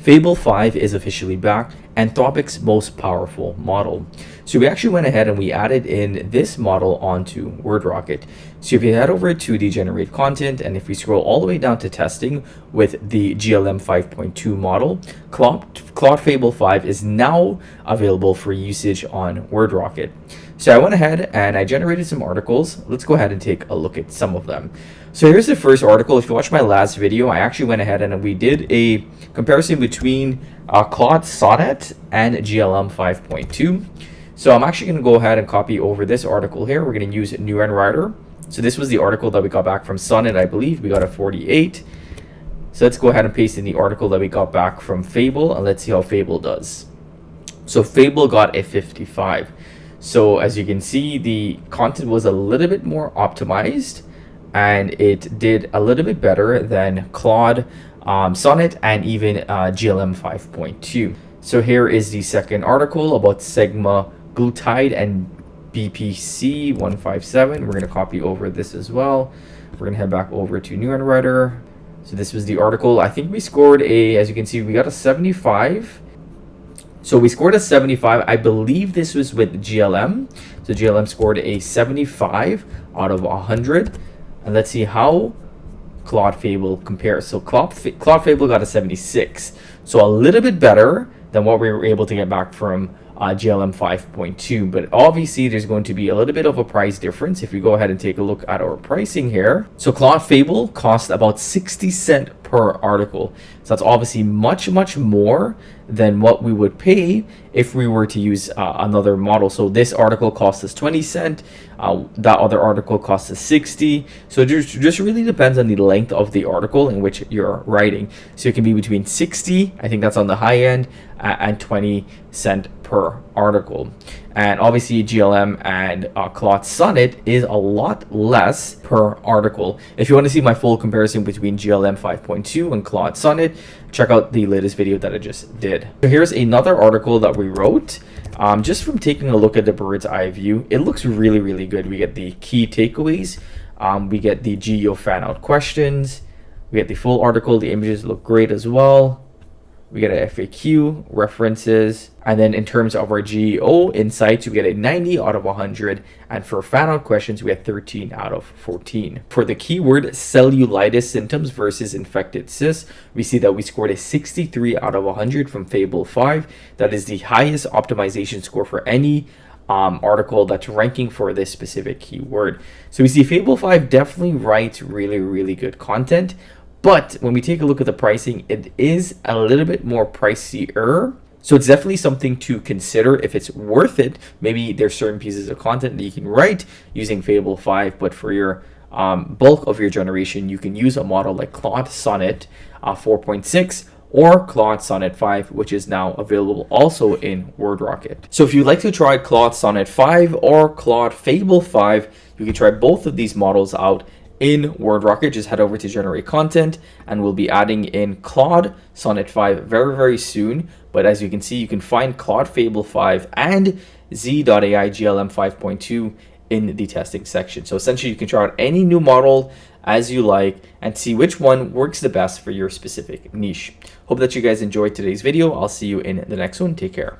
Fable 5 is officially back, Anthropic's most powerful model. So we actually went ahead and we added in this model onto WordRocket. So if you head over to the generate content, and if we scroll all the way down to testing with the GLM 5.2 model, Claude Fable 5 is now available for usage on WordRocket. So I went ahead and I generated some articles. Let's go ahead and take a look at some of them. So here's the first article. If you watched my last video, I actually went ahead and we did a comparison between Claude Sonnet and GLM 5.2. So I'm actually going to go ahead and copy over this article here. We're going to use NeuronWriter. So this was the article that we got back from Sonnet, I believe. We got a 48. So let's go ahead and paste in the article that we got back from Fable, and let's see how Fable does. So Fable got a 55. So as you can see, the content was a little bit more optimized, and it did a little bit better than Claude Sonnet and even GLM 5.2. So here is the second article about Sigma Glutide and BPC 157. We're going to copy over this as well. We're going to head back over to NeuronWriter. So this was the article. I think we scored as you can see, we got a 75. So we scored a 75. I believe this was with GLM. So GLM scored a 75 out of 100. And let's see how Claude Fable compares. So Claude Fable got a 76. So a little bit better than what we were able to get back from GLM 5.2. But obviously there's going to be a little bit of a price difference if we go ahead and take a look at our pricing here. So Claude Fable cost about 60 cents per article. So that's obviously much more than what we would pay if we were to use another model. So this article cost us 20 cents. That other article costs us 60. So it just really depends on the length of the article in which you're writing. So it can be between 60, I think that's on the high end, and 20 cents per article. And obviously GLM and Claude Sonnet is a lot less per article. If you want to see my full comparison between GLM 5.2 and Claude Sonnet, check out the latest video that I just did. So here's another article that we wrote. Just from taking a look at the bird's eye view, it looks really good. We get the key takeaways, we get the geo fan out questions, we get the full article. The images look great as well. We get a FAQ, references, and then in terms of our GEO insights, we get a 90 out of 100, and for fan out questions, we get 13 out of 14. For the keyword cellulitis symptoms versus infected cysts, we see that we scored a 63 out of 100 from Fable 5. That is the highest optimization score for any article that's ranking for this specific keyword. So we see Fable 5 definitely writes really good content. But when we take a look at the pricing, it is a little bit more pricier. So it's definitely something to consider if it's worth it. Maybe there's certain pieces of content that you can write using Fable 5, but for your bulk of your generation, you can use a model like Claude Sonnet 4.6 or Claude Sonnet 5, which is now available also in WordRocket. So if you'd like to try Claude Sonnet 5 or Claude Fable 5, you can try both of these models out in WordRocket. Just head over to generate content, and we'll be adding in Claude Sonnet 5 very soon. But as you can see, you can find Claude Fable 5 and Z.AI GLM 5.2 in the testing section. So essentially you can try out any new model as you like and see which one works the best for your specific niche. Hope that you guys enjoyed today's video. I'll see you in the next one. Take care.